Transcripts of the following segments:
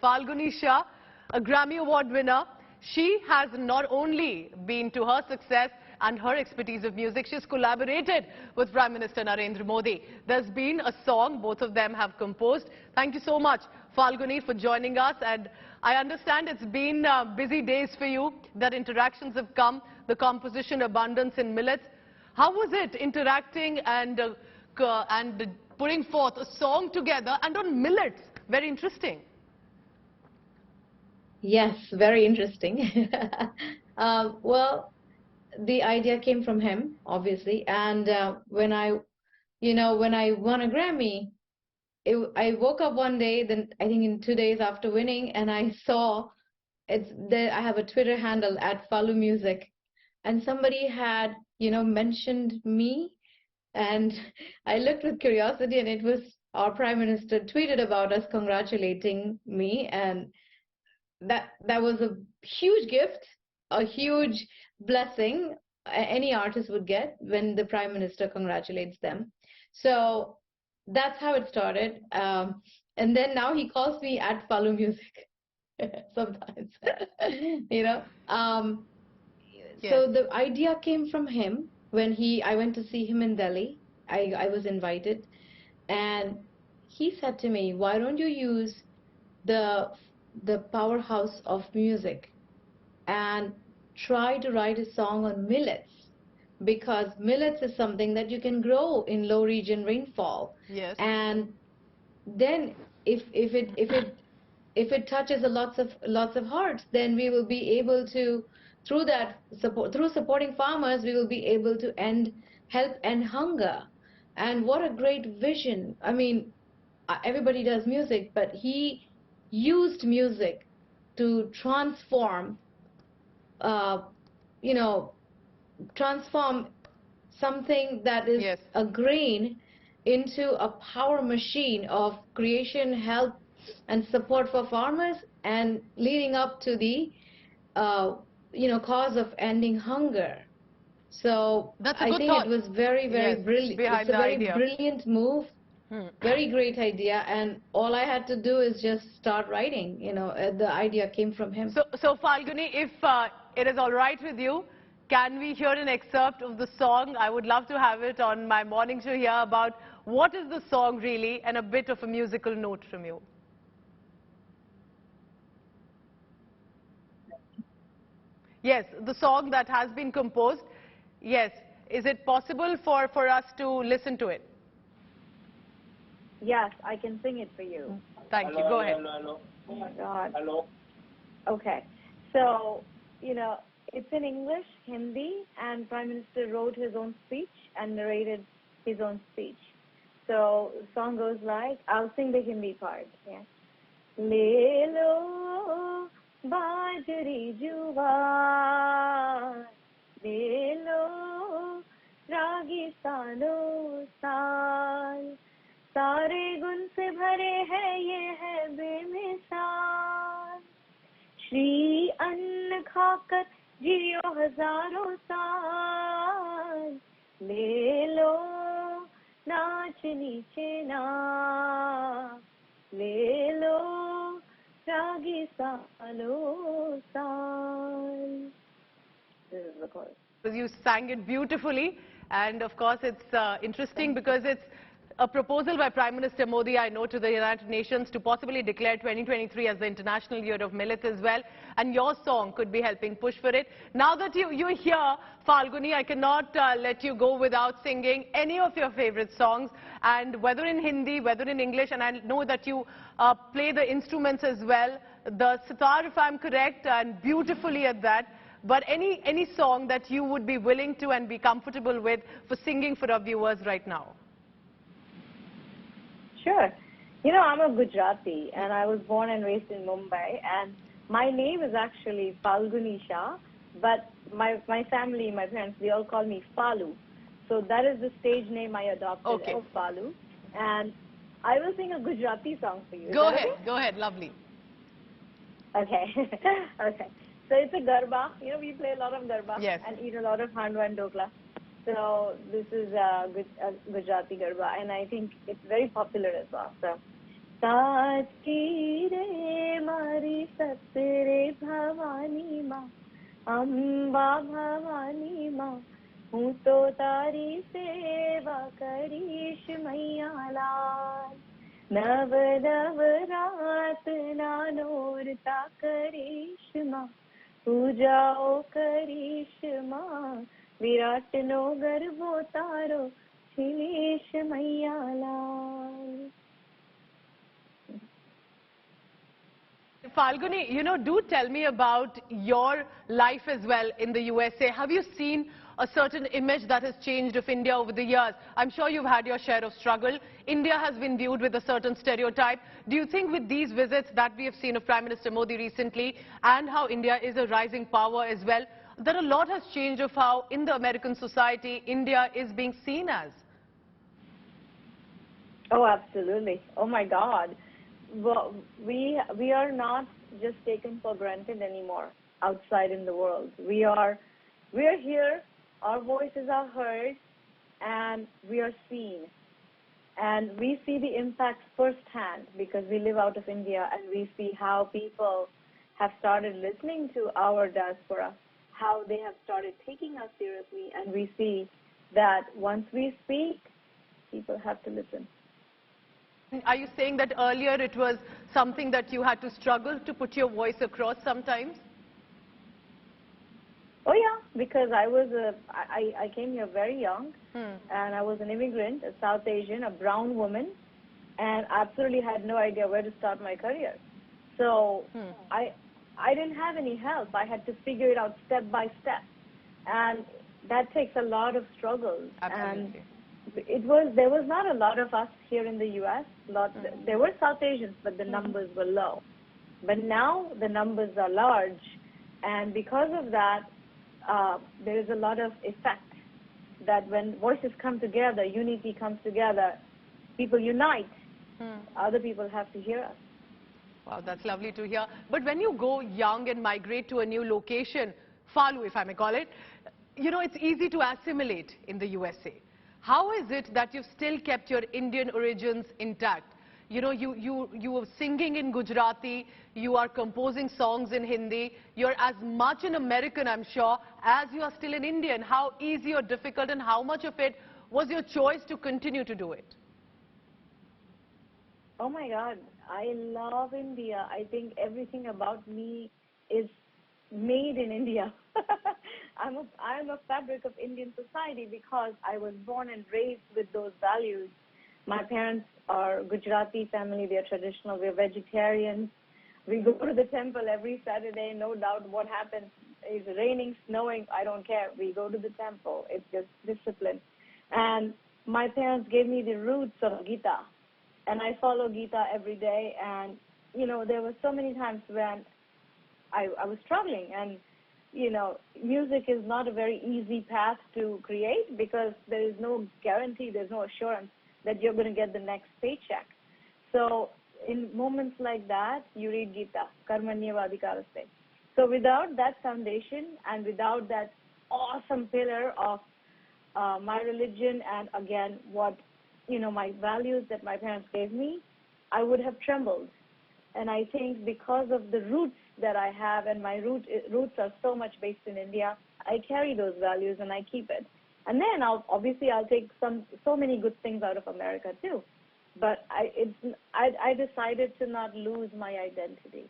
Falguni Shah, a Grammy Award winner. She has not only been to her success and her expertise of music, she's collaborated with Prime Minister Narendra Modi. There's been a song both of them have composed. Thank you so much, Falguni, for joining us. And I understand it's been busy days for you, that interactions have come, the composition abundance in millets. How was it interacting and putting forth a song together and on millets? Very interesting. Yes, very interesting. Well, the idea came from him, obviously, and when I won a Grammy, I woke up one day, then I think in 2 days after winning, and I saw I have a Twitter handle at Falu Music, and somebody had mentioned me, and I looked with curiosity, and it was our Prime Minister tweeted about us, congratulating me, and that was a huge gift, a huge blessing any artist would get when the Prime Minister congratulates them. So that's how it started. And then now he calls me at Falu Music sometimes, Yes. So the idea came from him when I went to see him in Delhi. I was invited, and he said to me, why don't you use the powerhouse of music and try to write a song on millets, because millets is something that you can grow in low region rainfall. Yes. And then if it touches lots of hearts, then we will be able to, through supporting farmers, we will be able to help end hunger. And what a great vision. I mean, everybody does music, but he used music to transform something that is Yes. a grain into a power machine of creation, help, and support for farmers, and leading up to the cause of ending hunger. So That's a I good think thought. it was very, very Yes, brilliant. behind It's a the very idea. brilliant move. Very great idea, and all I had to do is just start writing. The idea came from him. So Falguni, if it is all right with you, can we hear an excerpt of the song? I would love to have it on my morning show here about what is the song really, and a bit of a musical note from you. Yes, the song that has been composed. Yes, is it possible for us to listen to it? Yes, I can sing it for you. Thank you. Go ahead. Oh my God. Hello. Okay. So, it's in English, Hindi, and Prime Minister wrote his own speech and narrated his own speech. So the song goes like, I'll sing the Hindi part. Yeah. Le lo bajri juwar, le lo ragi salo sal. सारे गुण से भरे हैं ये है बेमिसाल, श्री अन्न खाकर जियो हजारों साल, ले लो नाच नीचे ना, ले लो रागी सालों साल. This is the chorus. You sang it beautifully, and of course it's interesting because it's a proposal by Prime Minister Modi, I know, to the United Nations to possibly declare 2023 as the International Year of Millet as well. And your song could be helping push for it. Now that you're here, Falguni, I cannot let you go without singing any of your favorite songs, and whether in Hindi, whether in English, and I know that you play the instruments as well, the sitar, if I'm correct, and beautifully at that. But any song that you would be willing to and be comfortable with for singing for our viewers right now. Sure. I'm a Gujarati, and I was born and raised in Mumbai, and my name is actually Falguni Shah, but my family, my parents, they all call me Falu. So that is the stage name I adopted as Falu. And I will sing a Gujarati song for you. Go ahead. Okay? Go ahead. Lovely. Okay. Okay. So it's a garba. We play a lot of garba. Yes. And eat a lot of handwa and dokla. So this is a Gujarati garba, and I think it's very popular as well. So, Saach ki re बस रे भवानी माँ, अम्बा भवानी माँ, हूँ तो तारी सेवा करीश मैया लाल। नव नव रात नानोरता करीश माँ, पूजाओ करीश माँ, विराट नो गर्भो तारो शीश मैया लाल। Falguni, do tell me about your life as well in the USA. Have you seen a certain image that has changed of India over the years? I'm sure you've had your share of struggle. India has been viewed with a certain stereotype. Do you think with these visits that we have seen of Prime Minister Modi recently and how India is a rising power as well, that a lot has changed of how in the American society India is being seen as? Oh, absolutely. Oh my God. Well, we are not just taken for granted anymore outside in the world. We are here, our voices are heard, and we are seen. And we see the impacts firsthand because we live out of India, and we see how people have started listening to our diaspora, how they have started taking us seriously, and we see that once we speak, people have to listen. Are you saying that earlier it was something that you had to struggle to put your voice across sometimes? Oh yeah, because I came here very young, and I was an immigrant, a South Asian, a brown woman, and absolutely had no idea where to start my career. So I didn't have any help. I had to figure it out step by step, and that takes a lot of struggles. Absolutely. And there was not a lot of us here in the U.S. There were South Asians, but the numbers were low. But now the numbers are large, and because of that, there is a lot of effect that when voices come together, unity comes together, people unite. Other people have to hear us. Wow, that's lovely to hear. But when you go young and migrate to a new location, Falu, if I may call it, it's easy to assimilate in the USA. How is it that you've still kept your Indian origins intact? You were singing in Gujarati, you are composing songs in Hindi, you're as much an American, I'm sure, as you are still an Indian. How easy or difficult, and how much of it was your choice to continue to do it? Oh my God, I love India. I think everything about me is made in India. I'm a fabric of Indian society because I was born and raised with those values. My parents are Gujarati family. They are traditional. We're vegetarians. We go to the temple every Saturday, no doubt what happens. It's raining, snowing, I don't care. We go to the temple. It's just discipline. And my parents gave me the roots of Gita. And I follow Gita every day. And, there were so many times when I was struggling. And, music is not a very easy path to create because there is no guarantee, there's no assurance that you're going to get the next paycheck. So in moments like that, you read Gita, Karmanyavadikaraste. So without that foundation and without that awesome pillar of my religion and again what, my values that my parents gave me, I would have trembled. And I think because of the roots that I have, and my roots are so much based in India, I carry those values and I keep it. And then I'll take so many good things out of America too. But I decided to not lose my identity.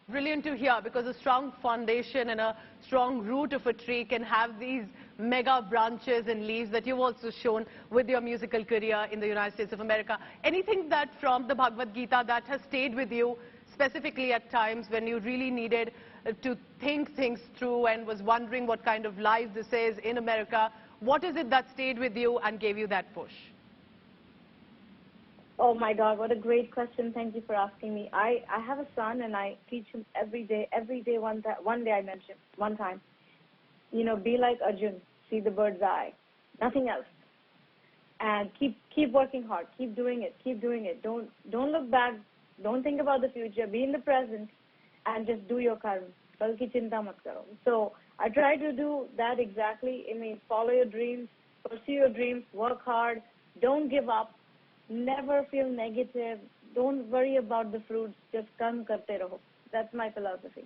Brilliant to hear, because a strong foundation and a strong root of a tree can have these mega branches and leaves that you've also shown with your musical career in the United States of America. Anything that from the Bhagavad Gita that has stayed with you, specifically at times when you really needed to think things through and was wondering what kind of life this is in America, what is it that stayed with you and gave you that push? Oh my God, what a great question. Thank you for asking me. I have a son and I teach him every day, one day I mentioned, one time, be like Arjun, see the bird's eye, nothing else. And keep working hard, keep doing it. Don't look back, don't think about the future, be in the present and just do your karma. Kal ki chinta mat karo. So I try to do that exactly. Follow your dreams, pursue your dreams, work hard, don't give up. Never feel negative. Don't worry about the fruits. Just karm karte raho. That's my philosophy.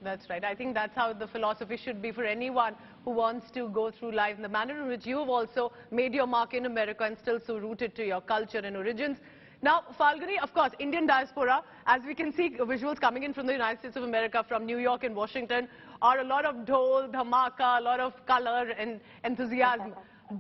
That's right. I think that's how the philosophy should be for anyone who wants to go through life in the manner in which you have also made your mark in America and still so rooted to your culture and origins. Now, Falguni, of course, Indian diaspora, as we can see visuals coming in from the United States of America, from New York and Washington, are a lot of dhol, dhamaka, a lot of color and enthusiasm.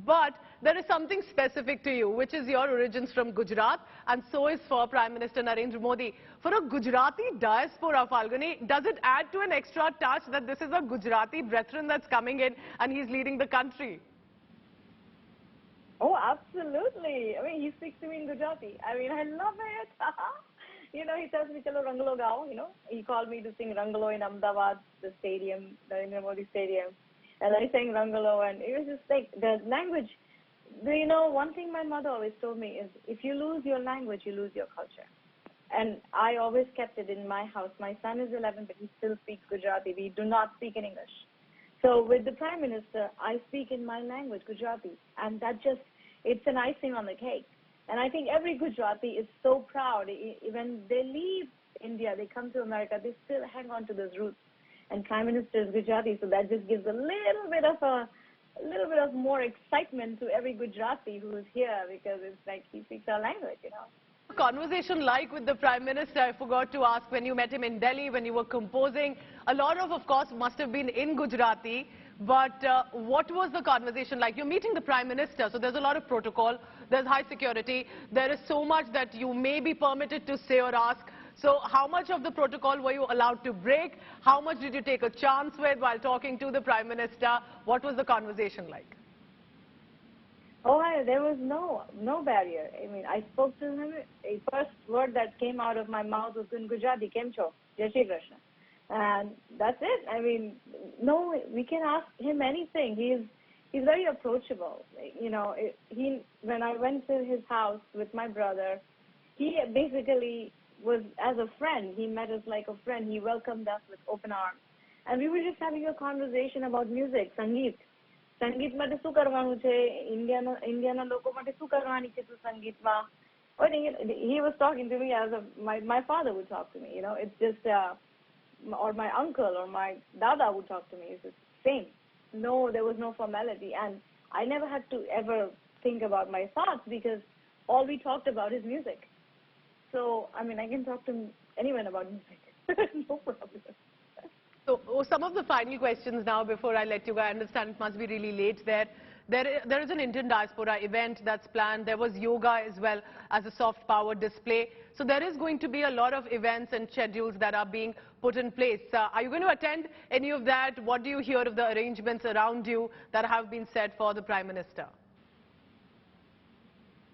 But there is something specific to you, which is your origins from Gujarat, and so is for Prime Minister Narendra Modi. For a Gujarati diaspora, Falguni, does it add to an extra touch that this is a Gujarati brethren that's coming in and he's leading the country? Oh, absolutely. I mean, he speaks to me in Gujarati. I mean, I love it. You know, he tells me, chalo Rangalo gao, you know. He called me to sing Rangalo in Ahmedabad, the stadium, the Narendra Modi stadium. And I sang Rangalo, and it was just like the language. You know, one thing my mother always told me is, if you lose your language, you lose your culture. And I always kept it in my house. My son is 11, but he still speaks Gujarati. We do not speak in English. So with the Prime Minister, I speak in my language, Gujarati. And that just, it's an icing on the cake. And I think every Gujarati is so proud. When they leave India, they come to America, they still hang on to those roots. And Prime Minister is Gujarati, so that just gives a little bit of more excitement to every Gujarati who is here, because it's like he speaks our language, you know. Conversation like with the Prime Minister, I forgot to ask, when you met him in Delhi, when you were composing, a lot of course, must have been in Gujarati, but what was the conversation like? You're meeting the Prime Minister, so there's a lot of protocol, there's high security, there is so much that you may be permitted to say or ask. So how much of the protocol were you allowed to break? How much did you take a chance with while talking to the Prime Minister? What was the conversation like? Oh, there was no barrier. I mean, I spoke to him. The first word that came out of my mouth was in Gujarati, Kem cho, Jai Shri Krishna. And that's it. I mean, no, we can ask him anything. He's very approachable. You know, when I went to his house with my brother, he basically was as a friend. He met us like a friend. He welcomed us with open arms. And we were just having a conversation about music, Sangeet. Sangeet માટે શું કરવાનું છે, ઇન્ડિયાના લોકો માટે શું કરવાની છે તું સંગીતમાં. He was talking to me as my father would talk to me, you know. It's just, or my uncle or my dada would talk to me. It's the same. No, there was no formality. And I never had to ever think about my thoughts, because all we talked about is music. So, I mean, I can talk to anyone about music. No problem. So, some of the final questions now before I let you go. I understand it must be really late there. There is an Indian diaspora event that's planned. There was yoga as well as a soft power display. So there is going to be a lot of events and schedules that are being put in place. Are you going to attend any of that? What do you hear of the arrangements around you that have been set for the Prime Minister?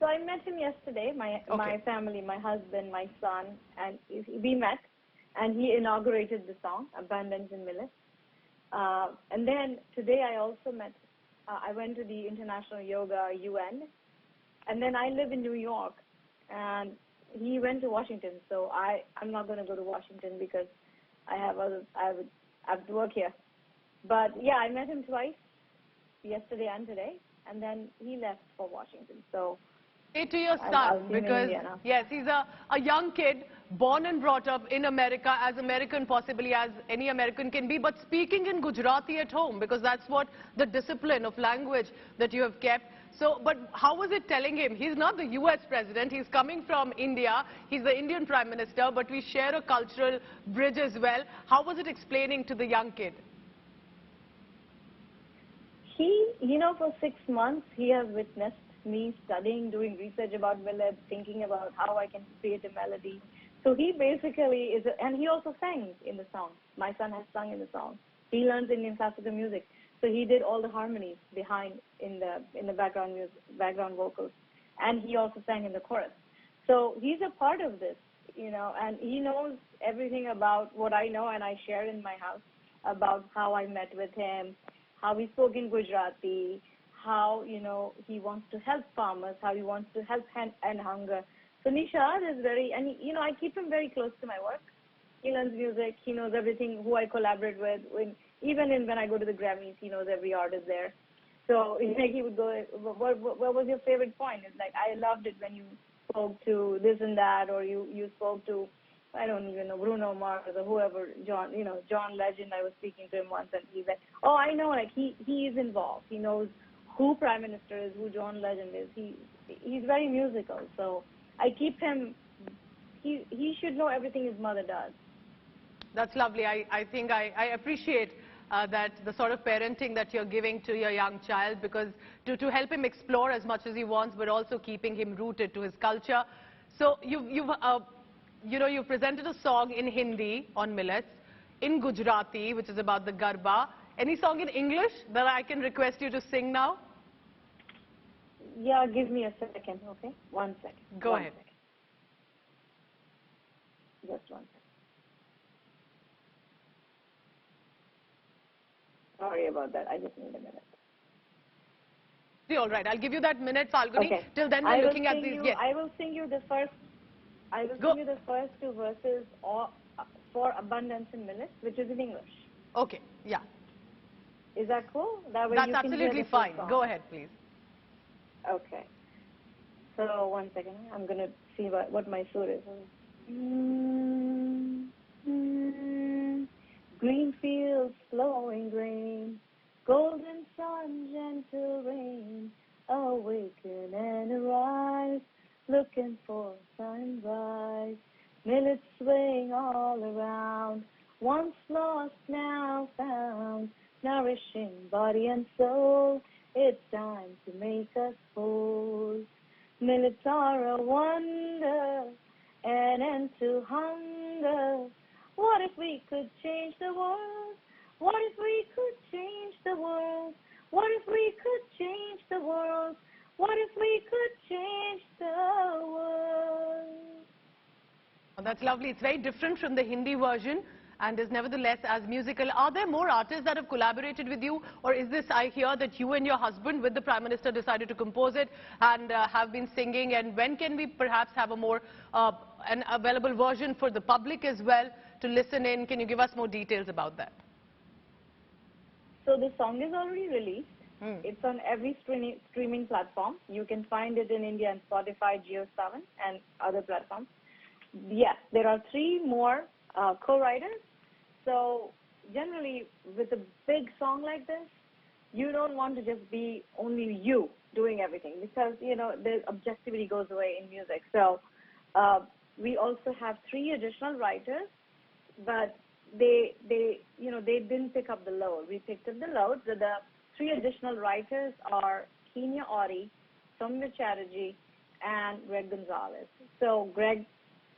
So I met him yesterday, my family, my husband, my son, and we met. And he inaugurated the song, Abundance in Millet. And then today I also met, I went to the International Yoga UN. And then I live in New York. And he went to Washington. So I'm not going to go to Washington because I have to work here. But yeah, I met him twice, yesterday and today. And then he left for Washington. So say to your son, because yes, he's a young kid, born and brought up in America, as American possibly as any American can be, but speaking in Gujarati at home, because that's what the discipline of language that you have kept. So, but how was it telling him? He's not the US president, he's coming from India, he's the Indian Prime Minister, but we share a cultural bridge as well. How was it explaining to the young kid? You know, for 6 months, he has witnessed me studying, doing research about millet, thinking about how I can create a melody. So he basically is, and he also sang in the song. My son has sung in the song. He learns Indian classical music, so he did all the harmonies behind in the background music, background vocals, and he also sang in the chorus. So he's a part of this, you know, and he knows everything about what I know, and I share in my house about how I met with him, how we spoke in Gujarati, how, you know, he wants to help farmers, how he wants to help end hunger. So Nisha is very, and you know, I keep him very close to my work. He learns music, he knows everything, who I collaborate with. When I go to the Grammys, he knows every artist there. So like he would go, what was your favorite point? It's like, I loved it when you spoke to this and that, or you spoke to I don't even know, Bruno Mars or whoever, John Legend. I was speaking to him once, and he said, oh, I know, like he is involved. He knows who Prime Minister is, who John Legend is. He's very musical, so I keep him. He should know everything his mother does. That's lovely. I think I appreciate that the sort of parenting that you're giving to your young child, because to help him explore as much as he wants, but also keeping him rooted to his culture. So you've presented a song in Hindi on millets, in Gujarati, which is about the Garba. Any song in English that I can request you to sing now? Yeah, give me a second, okay? 1 second. Go ahead. Second. Just 1 second. Sorry about that. I just need a minute. All right, I'll give you that minute, Falguni. Okay. Till then, we're looking at these. Yes. I will sing you the first. I will sing you the first two verses for Abundance in Millets, which is in English. Okay. Yeah. Is that cool? That way That's you can absolutely hear the fine. song. Go ahead, please. Okay. So 1 second. I'm gonna see what my sur is. Green fields, flowing grain, golden sun, gentle rain. Awaken and arise, looking for sunrise. Millets swaying all around, once lost, now found. Nourishing body and soul, it's time to make us whole. Millets are a wonder, an end to hunger. What if we could change the world? What if we could change the world? What if we could change the world? What if we could change the world? Oh, that's lovely. It's very different from the Hindi version and is nevertheless as musical. Are there more artists that have collaborated with you, or is this, I hear that you and your husband with the Prime Minister decided to compose it and have been singing, and when can we perhaps have a more an available version for the public as well to listen in? Can you give us more details about that? So the song is already released. It's on every streaming platform. You can find it in India on Spotify, Jio7 and other platforms. Yes, there are 3 more co-writers. So generally with a big song like this, you don't want to just be only you doing everything, because, you know, the objectivity goes away in music. So we also have 3 additional writers, but they didn't pick up the load. We picked up the load. So the 3 additional writers are Kenya Ori, Soumya Chatterjee, and Greg Gonzalez. So Greg,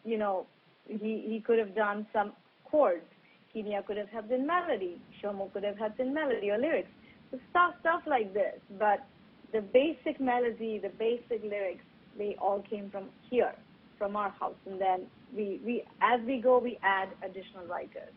you know, he could have done some chords. Kenya could have helped in melody. Shomo could have helped in melody or lyrics. So stuff like this. But the basic melody, the basic lyrics, they all came from here, from our house. And then we as we go, we add additional writers.